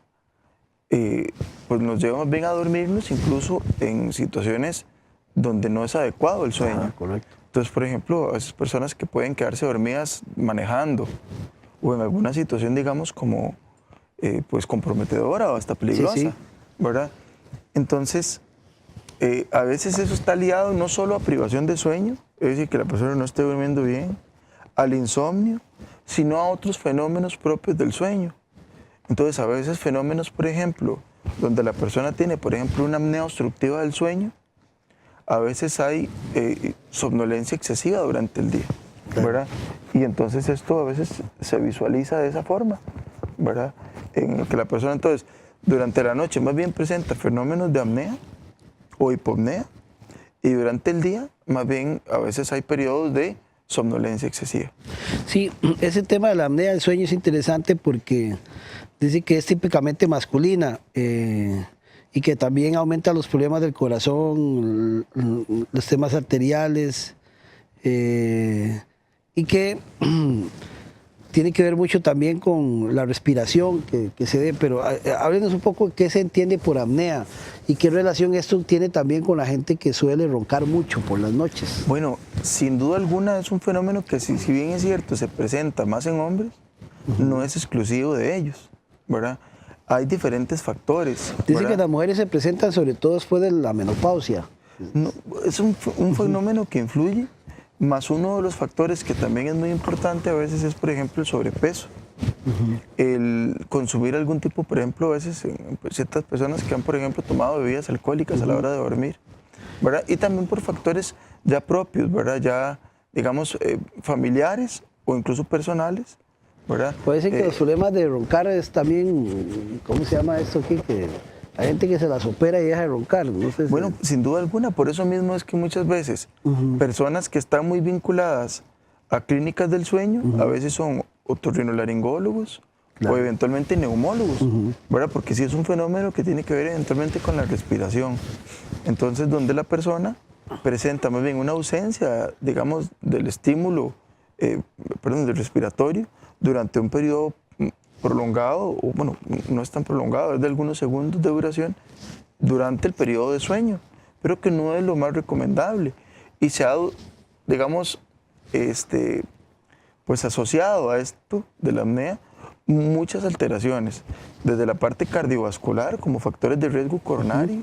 pues nos lleva más bien a dormirnos incluso en situaciones donde no es adecuado el sueño. Correcto. Entonces, por ejemplo, a esas personas que pueden quedarse dormidas manejando o en alguna situación, digamos, como pues comprometedora o hasta peligrosa, Sí. ¿verdad? Entonces, a veces eso está liado no solo a privación de sueño, es decir, que la persona no esté durmiendo bien, al insomnio, sino a otros fenómenos propios del sueño. Entonces, a veces fenómenos, por ejemplo, donde la persona tiene, por ejemplo, una apnea obstructiva del sueño, a veces hay somnolencia excesiva durante el día, ¿verdad? Y entonces esto a veces se visualiza de esa forma, ¿verdad? En el que la persona entonces durante la noche más bien presenta fenómenos de apnea o hipopnea y durante el día más bien a veces hay periodos de somnolencia excesiva. Sí, ese tema de la apnea del sueño es interesante porque dice que es típicamente masculina y que también aumenta los problemas del corazón, los temas arteriales y que tiene que ver mucho también con la respiración que se dé, pero háblenos un poco de qué se entiende por apnea y qué relación esto tiene también con la gente que suele roncar mucho por las noches. Bueno, sin duda alguna es un fenómeno que si bien es cierto se presenta más en hombres, no es exclusivo de ellos, ¿verdad? Hay diferentes factores. Dice ¿verdad? que las mujeres se presentan sobre todo después de la menopausia. No, es un fenómeno que influye, más uno de los factores que también es muy importante a veces es, por ejemplo, el sobrepeso. El consumir algún tipo, por ejemplo, a veces en ciertas personas que han, por ejemplo, tomado bebidas alcohólicas a la hora de dormir, ¿verdad? Y también por factores ya propios, ¿verdad? Ya, digamos, familiares o incluso personales, ¿verdad? Puede ser que los problemas de roncar es también, ¿cómo se llama esto aquí? Que hay gente que se las opera y deja de roncar. No sé si... Bueno, sin duda alguna, por eso mismo es que muchas veces personas que están muy vinculadas a clínicas del sueño, a veces son otorrinolaringólogos o eventualmente neumólogos, ¿verdad? Porque sí es un fenómeno que tiene que ver eventualmente con la respiración. Entonces, donde la persona presenta más bien una ausencia, digamos, del estímulo, del respiratorio, durante un periodo prolongado, o bueno, no es tan prolongado, es de algunos segundos de duración, durante el periodo de sueño, pero que no es lo más recomendable. Y se ha, digamos, pues asociado a esto de la apnea, muchas alteraciones, desde la parte cardiovascular, como factores de riesgo coronario,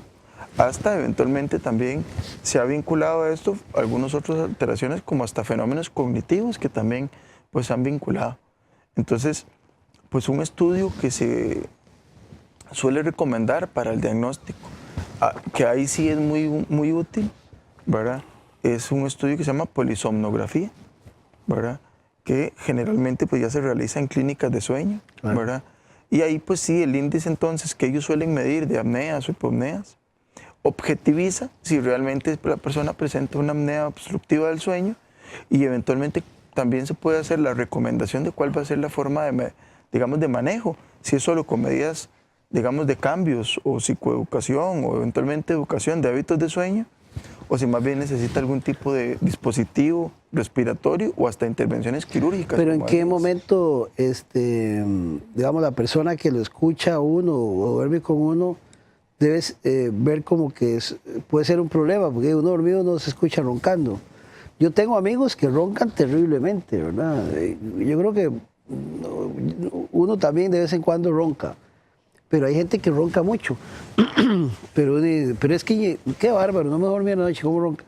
hasta eventualmente también se ha vinculado a esto algunas otras alteraciones, como hasta fenómenos cognitivos que también pues han vinculado. Entonces, pues un estudio que se suele recomendar para el diagnóstico, que ahí sí es muy útil, ¿verdad? Es un estudio que se llama polisomnografía, ¿verdad? Que generalmente pues ya se realiza en clínicas de sueño, ¿verdad? Y ahí pues sí, el índice entonces que ellos suelen medir de apneas o hipopneas, objetiviza si realmente la persona presenta una apnea obstructiva del sueño y eventualmente también se puede hacer la recomendación de cuál va a ser la forma de manejo, si es solo con medidas, digamos, de cambios o psicoeducación o eventualmente educación de hábitos de sueño, o si más bien necesita algún tipo de dispositivo respiratorio o hasta intervenciones quirúrgicas. Pero ¿en qué momento, digamos, la persona que lo escucha a uno o duerme con uno, debes ver como que puede ser un problema, porque uno dormido no se escucha roncando? Yo tengo amigos que roncan terriblemente, ¿verdad? Yo creo que uno también de vez en cuando ronca, pero hay gente que ronca mucho. pero es que, qué bárbaro, no me dormí en la noche, ¿cómo ronca?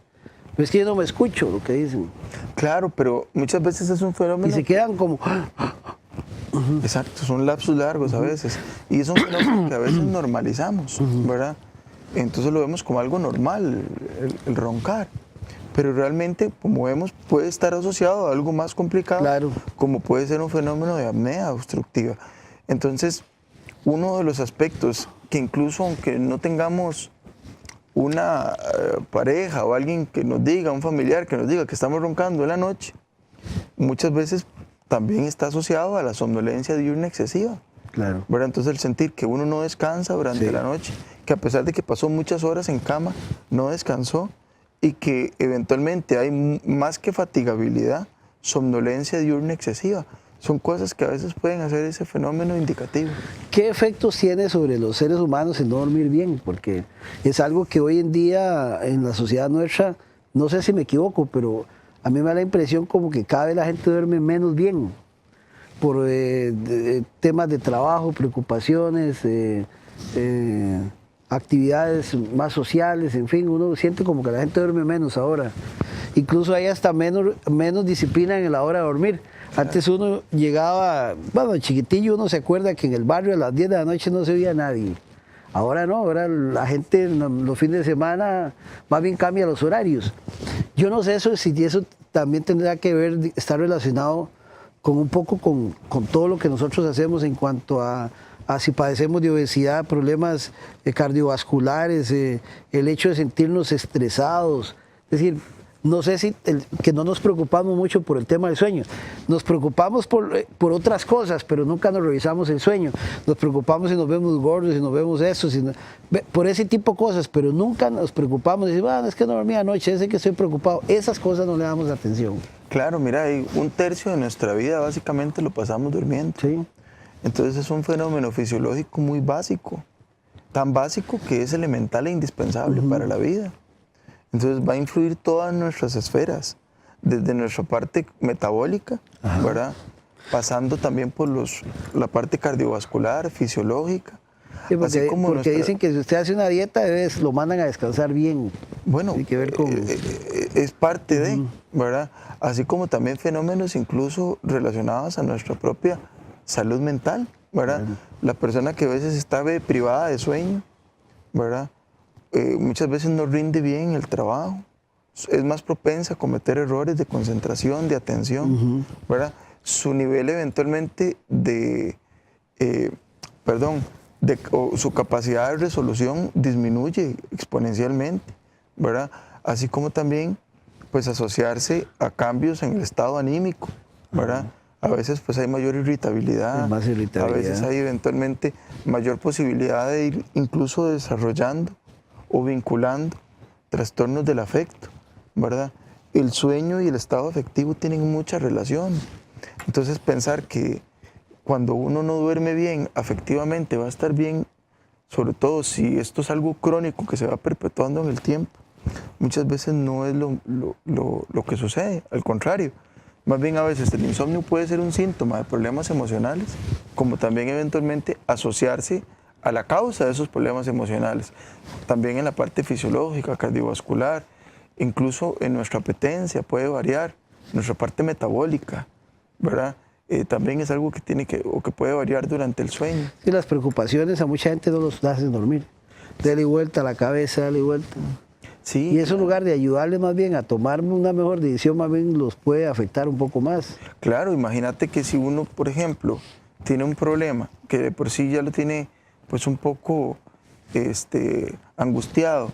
Pero es que yo no me escucho lo que dicen. Claro, pero muchas veces es un fenómeno... Y se quedan como... Exacto, son lapsos largos a veces. Y es un fenómeno que a veces normalizamos, ¿verdad? Entonces lo vemos como algo normal, el roncar. Pero realmente, como vemos, puede estar asociado a algo más complicado, como puede ser un fenómeno de apnea obstructiva. Entonces, uno de los aspectos que incluso aunque no tengamos una pareja o alguien que nos diga, un familiar que nos diga que estamos roncando en la noche, muchas veces también está asociado a la somnolencia diurna excesiva. Claro. ¿Verdad? Entonces el sentir que uno no descansa durante la noche, que a pesar de que pasó muchas horas en cama, no descansó, y que eventualmente hay más que fatigabilidad, somnolencia diurna excesiva. Son cosas que a veces pueden hacer ese fenómeno indicativo. ¿Qué efectos tiene sobre los seres humanos el no dormir bien? Porque es algo que hoy en día en la sociedad nuestra, no sé si me equivoco, pero a mí me da la impresión como que cada vez la gente duerme menos bien por temas de trabajo, preocupaciones, actividades más sociales, en fin, uno siente como que la gente duerme menos ahora. Incluso hay hasta menos disciplina en la hora de dormir. Antes uno llegaba, bueno, chiquitillo, uno se acuerda que en el barrio a las 10 de la noche no se veía nadie. Ahora no, ahora la gente los fines de semana más bien cambia los horarios. Yo no sé si eso también tendrá que ver, estar relacionado un poco con todo lo que nosotros hacemos en cuanto a si padecemos de obesidad, problemas cardiovasculares, el hecho de sentirnos estresados. Es decir, no sé si que no nos preocupamos mucho por el tema del sueño. Nos preocupamos por otras cosas, pero nunca nos revisamos el sueño. Nos preocupamos si nos vemos gordos, si nos vemos eso, por ese tipo de cosas, pero nunca nos preocupamos. Decir, bueno, es que no dormí anoche, es que estoy preocupado. Esas cosas no le damos atención. Claro, mira, un tercio de nuestra vida básicamente lo pasamos durmiendo. Sí. Entonces es un fenómeno fisiológico muy básico, tan básico que es elemental e indispensable para la vida. Entonces va a influir todas nuestras esferas, desde nuestra parte metabólica, ¿verdad? Pasando también por la parte cardiovascular, fisiológica. Sí, porque dicen que si usted hace una dieta, lo mandan a descansar bien. Bueno, tiene que ver con... es parte de, ¿verdad? Así como también fenómenos incluso relacionados a nuestra propia salud mental, ¿verdad? La persona que a veces está privada de sueño, ¿verdad? Muchas veces no rinde bien en el trabajo, es más propensa a cometer errores de concentración, de atención, ¿verdad? Su nivel eventualmente su capacidad de resolución disminuye exponencialmente, ¿verdad? Así como también, pues, asociarse a cambios en el estado anímico, ¿verdad? A veces pues hay mayor irritabilidad, más irritabilidad, a veces hay eventualmente mayor posibilidad de ir incluso desarrollando o vinculando trastornos del afecto, ¿verdad? El sueño y el estado afectivo tienen mucha relación. Entonces pensar que cuando uno no duerme bien, afectivamente va a estar bien, sobre todo si esto es algo crónico que se va perpetuando en el tiempo, muchas veces no es lo que sucede, al contrario. Más bien a veces el insomnio puede ser un síntoma de problemas emocionales, como también eventualmente asociarse a la causa de esos problemas emocionales. También en la parte fisiológica, cardiovascular, incluso en nuestra apetencia puede variar, nuestra parte metabólica, ¿verdad? También es algo que puede variar durante el sueño. Sí, las preocupaciones a mucha gente no los hacen dormir. Dale vuelta a la cabeza, dale vuelta. Sí, y eso en lugar de ayudarles más bien a tomar una mejor decisión, más bien los puede afectar un poco más. Claro, imagínate que si uno, por ejemplo, tiene un problema que de por sí ya lo tiene pues un poco angustiado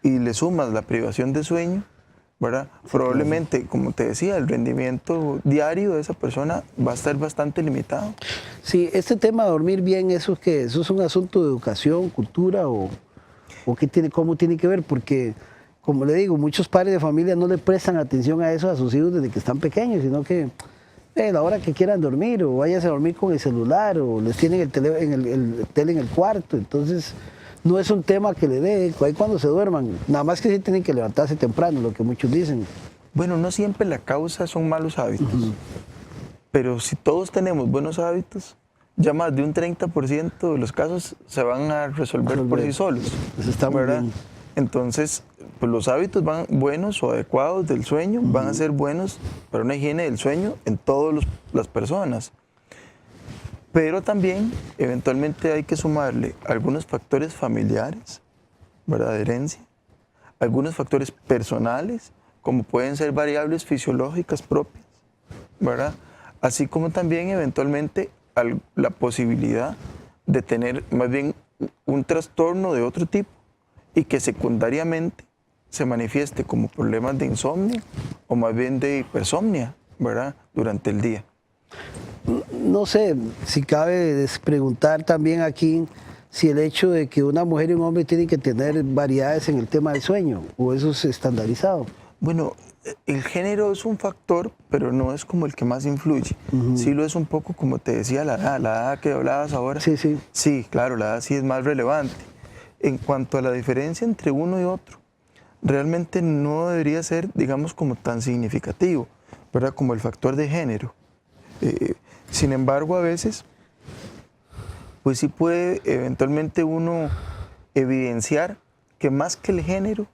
y le sumas la privación de sueño, ¿verdad? Sí, probablemente, claro, como te decía, el rendimiento diario de esa persona va a estar bastante limitado. Sí, este tema de dormir bien, ¿eso qué? ¿Eso es un asunto de educación, cultura o cómo tiene que ver? Porque, como le digo, muchos padres de familia no le prestan atención a eso a sus hijos desde que están pequeños, sino que a la hora que quieran dormir, o váyanse a dormir con el celular, o les tienen el tele en el cuarto. Entonces, no es un tema que le dé ahí cuando se duerman. Nada más que sí tienen que levantarse temprano, lo que muchos dicen. Bueno, no siempre la causa son malos hábitos. Pero si todos tenemos buenos hábitos, ya más de un 30% de los casos se van a resolver por sí solos. Eso está muy bien. Entonces, pues los hábitos buenos o adecuados del sueño van a ser buenos para una higiene del sueño en todas las personas. Pero también, eventualmente, hay que sumarle algunos factores familiares, ¿verdad? De herencia, algunos factores personales, como pueden ser variables fisiológicas propias, ¿verdad? Así como también, eventualmente, la posibilidad de tener más bien un trastorno de otro tipo y que secundariamente se manifieste como problemas de insomnio o más bien de hipersomnia, ¿verdad? Durante el día. No sé si cabe preguntar también aquí si el hecho de que una mujer y un hombre tienen que tener variedades en el tema del sueño, o eso es estandarizado. Bueno, el género es un factor, pero no es como el que más influye. Sí lo es un poco, como te decía, la edad que hablabas ahora. Sí, sí. Sí, claro, la edad sí es más relevante. En cuanto a la diferencia entre uno y otro, realmente no debería ser, digamos, como tan significativo, ¿verdad? Como el factor de género. Sin embargo, a veces, pues sí puede eventualmente uno evidenciar que más que el género,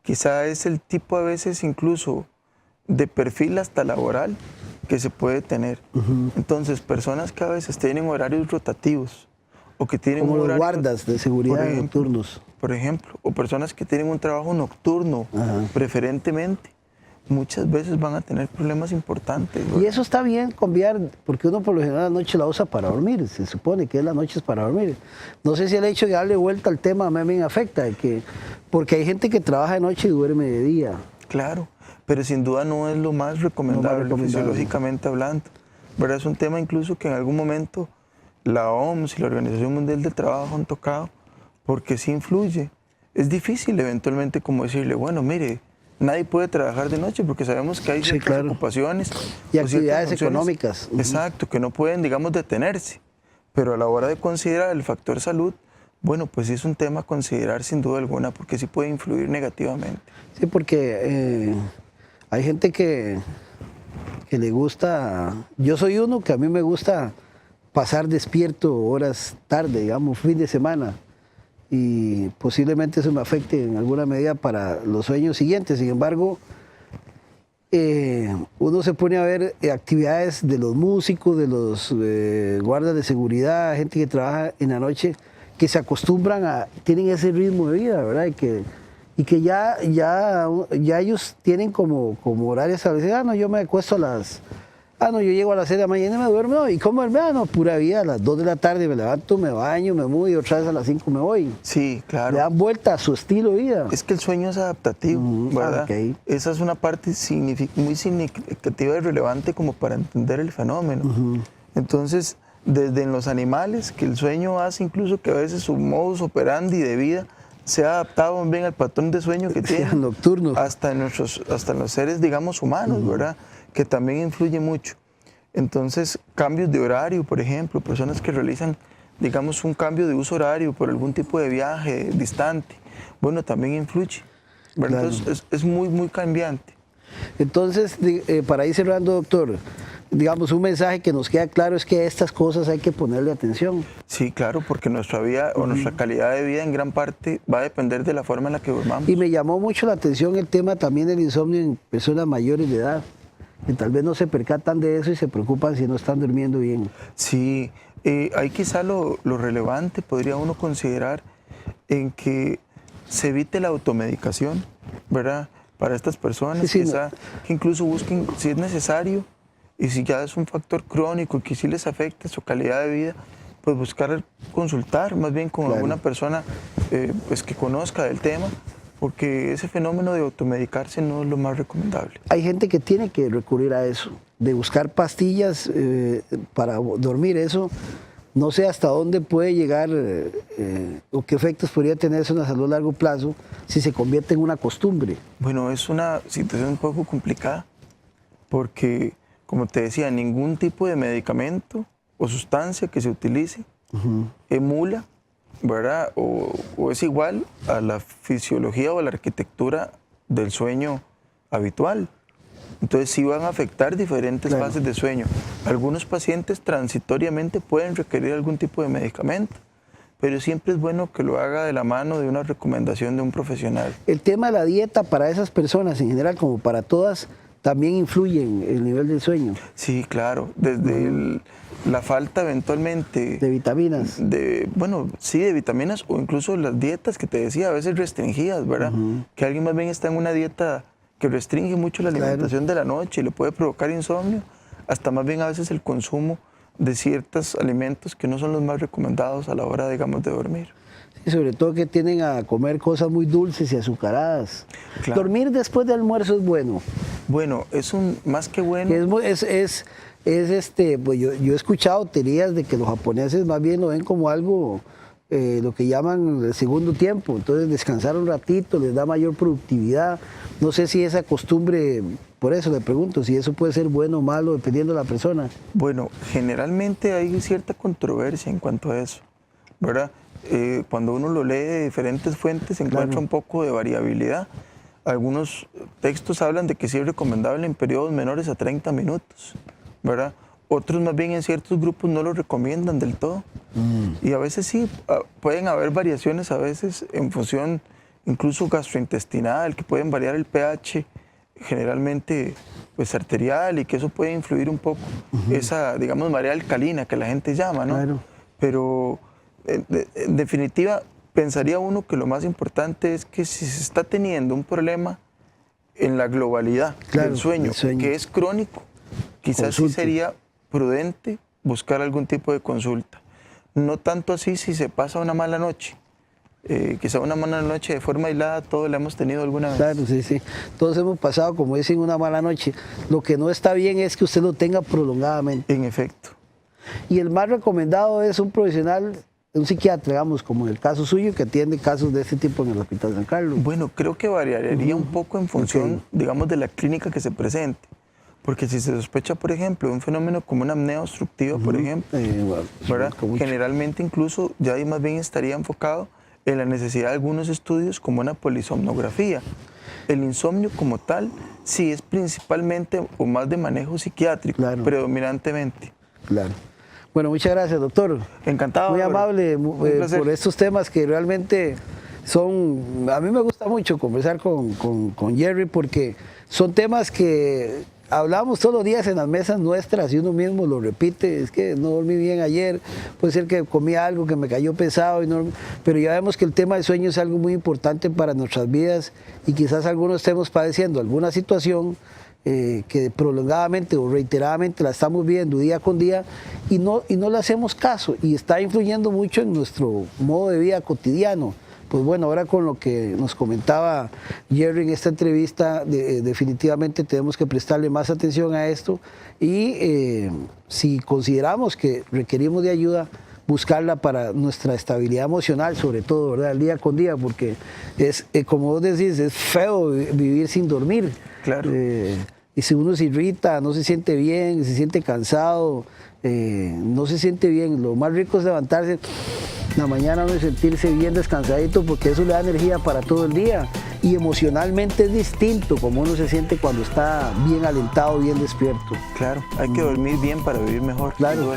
quizá es el tipo a veces incluso de perfil hasta laboral que se puede tener. Entonces, personas que a veces tienen horarios rotativos o que tienen como los horarios, guardas de seguridad nocturnos. Por ejemplo, o personas que tienen un trabajo nocturno preferentemente, muchas veces van a tener problemas importantes, ¿verdad? Y eso está bien cambiar, porque uno por lo general la noche la usa para dormir, se supone que la noche es para dormir. No sé si el hecho de darle vuelta al tema a mí me afecta, porque hay gente que trabaja de noche y duerme de día. Claro, pero sin duda no es lo más recomendable, fisiológicamente hablando, ¿verdad? Es un tema incluso que en algún momento la OMS y la Organización Mundial del Trabajo han tocado, porque sí influye. Es difícil eventualmente como decirle, bueno, mire, nadie puede trabajar de noche porque sabemos que hay ciertas ocupaciones y actividades económicas. Exacto, que no pueden, digamos, detenerse. Pero a la hora de considerar el factor salud, bueno, pues sí es un tema a considerar sin duda alguna porque sí puede influir negativamente. Sí, porque hay gente que le gusta, yo soy uno que a mí me gusta pasar despierto horas tarde, digamos, fin de semana. Y posiblemente eso me afecte en alguna medida para los sueños siguientes. Sin embargo, uno se pone a ver actividades de los músicos, de los guardas de seguridad, gente que trabaja en la noche, que se acostumbran tienen ese ritmo de vida, ¿verdad? Y que ya ellos tienen como horario establecido. No, yo me acuesto yo llego a las 6 de la mañana y me duermo. No, ¿y cómo duermo? No, pura vida, a las 2 de la tarde me levanto, me baño, me muevo y otra vez a las 5 me voy. Sí, claro. Le dan vuelta a su estilo de vida. Es que el sueño es adaptativo, ¿verdad? Okay. Esa es una parte muy significativa y relevante como para entender el fenómeno. Entonces, desde en los animales, que el sueño hace incluso que a veces su modus operandi de vida se ha adaptado bien al patrón de sueño que tiene. Nocturno. Hasta en los seres, digamos, humanos, ¿verdad? Que también influye mucho. Entonces, cambios de horario, por ejemplo, personas que realizan, digamos, un cambio de uso horario por algún tipo de viaje distante, bueno, también influye, ¿verdad? Claro. Entonces, es muy, muy cambiante. Entonces, para ir cerrando, doctor, digamos, un mensaje que nos queda claro es que a estas cosas hay que ponerle atención. Sí, claro, porque nuestra vida o nuestra calidad de vida en gran parte va a depender de la forma en la que durmamos. Y me llamó mucho la atención el tema también del insomnio en personas mayores de edad, que tal vez no se percatan de eso y se preocupan si no están durmiendo bien. Sí, ahí quizá lo relevante podría uno considerar en que se evite la automedicación, ¿verdad? Para estas personas, sí, quizá que incluso busquen, si es necesario, y si ya es un factor crónico y que sí les afecta su calidad de vida, pues buscar consultar más bien con alguna persona pues que conozca del tema, porque ese fenómeno de automedicarse no es lo más recomendable. Hay gente que tiene que recurrir a eso, de buscar pastillas para dormir. Eso no sé hasta dónde puede llegar o qué efectos podría tener eso en la salud a largo plazo si se convierte en una costumbre. Bueno, es una situación un poco complicada porque, como te decía, ningún tipo de medicamento o sustancia que se utilice emula, ¿verdad? O es igual a la fisiología o a la arquitectura del sueño habitual. Entonces sí van a afectar diferentes fases de sueño. Algunos pacientes transitoriamente pueden requerir algún tipo de medicamento, pero siempre es bueno que lo haga de la mano de una recomendación de un profesional. El tema de la dieta para esas personas en general, como para todas, también influye en el nivel del sueño. Sí, claro. Desde la falta eventualmente... De vitaminas. Bueno, sí, de vitaminas o incluso las dietas que te decía, a veces restringidas, ¿verdad? Que alguien más bien está en una dieta que restringe mucho la alimentación de la noche y le puede provocar insomnio, hasta más bien a veces el consumo de ciertos alimentos que no son los más recomendados a la hora, digamos, de dormir. Y sobre todo que tienden a comer cosas muy dulces y azucaradas. Claro. Dormir después del almuerzo es bueno. Bueno, es más que bueno. Pues yo he escuchado teorías de que los japoneses más bien lo ven como algo, lo que llaman el segundo tiempo. Entonces descansar un ratito les da mayor productividad. No sé si esa costumbre, por eso le pregunto, si eso puede ser bueno o malo dependiendo de la persona. Bueno, generalmente hay cierta controversia en cuanto a eso, ¿verdad? Cuando uno lo lee de diferentes fuentes se encuentra un poco de variabilidad. Algunos textos hablan de que sí es recomendable en periodos menores a 30 minutos, ¿verdad? Otros más bien en ciertos grupos no lo recomiendan del todo. Y a veces sí, pueden haber variaciones a veces en función incluso gastrointestinal, que pueden variar el pH generalmente pues arterial y que eso puede influir un poco esa, digamos, marea alcalina que la gente llama, ¿no? Claro. Pero en definitiva, pensaría uno que lo más importante es que si se está teniendo un problema en la globalidad del sueño, que es crónico, quizás sí sería prudente buscar algún tipo de consulta. No tanto así si se pasa una mala noche. Quizá una mala noche de forma aislada, todos la hemos tenido alguna vez. Claro, sí, sí. Todos hemos pasado, como dicen, una mala noche. Lo que no está bien es que usted lo tenga prolongadamente. En efecto. Y el más recomendado es un profesional, un psiquiatra, digamos, como en el caso suyo, que atiende casos de este tipo en el Hospital San Carlos. Bueno, creo que variaría un poco en función, digamos, de la clínica que se presente. Porque si se sospecha, por ejemplo, de un fenómeno como una apnea obstructiva, por ejemplo, ¿verdad? Generalmente incluso ya ahí más bien estaría enfocado en la necesidad de algunos estudios como una polisomnografía. El insomnio como tal sí es principalmente o más de manejo psiquiátrico, predominantemente. Claro. Bueno, muchas gracias, doctor. Encantado. Muy amable por estos temas que realmente son... A mí me gusta mucho conversar con Jerry porque son temas que hablamos todos los días en las mesas nuestras y uno mismo lo repite. Es que no dormí bien ayer, puede ser que comí algo que me cayó pesado, pero ya vemos que el tema del sueño es algo muy importante para nuestras vidas y quizás algunos estemos padeciendo alguna situación que prolongadamente o reiteradamente la estamos viendo día con día y no le hacemos caso y está influyendo mucho en nuestro modo de vida cotidiano. Pues bueno, ahora con lo que nos comentaba Jerry en esta entrevista, definitivamente tenemos que prestarle más atención a esto y si consideramos que requerimos de ayuda, buscarla para nuestra estabilidad emocional, sobre todo, ¿verdad? Día con día, porque es, como vos decís, es feo vivir sin dormir. Claro. Y si uno se irrita, no se siente bien, se siente cansado, no se siente bien. Lo más rico es levantarse en la mañana y sentirse bien descansadito porque eso le da energía para todo el día. Y emocionalmente es distinto como uno se siente cuando está bien alentado, bien despierto. Claro, hay que dormir bien para vivir mejor. Claro.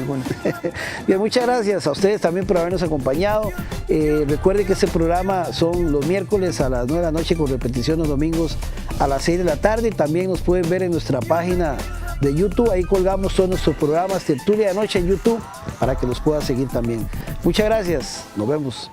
Bien, muchas gracias a ustedes también por habernos acompañado. Recuerden que este programa son los miércoles a las 9 de la noche con repetición los domingos a las 6 de la tarde. También nos pueden ver en nuestra página de YouTube, ahí colgamos todos nuestros programas Tertulia de Noche en YouTube para que los puedan seguir también. Muchas gracias, nos vemos.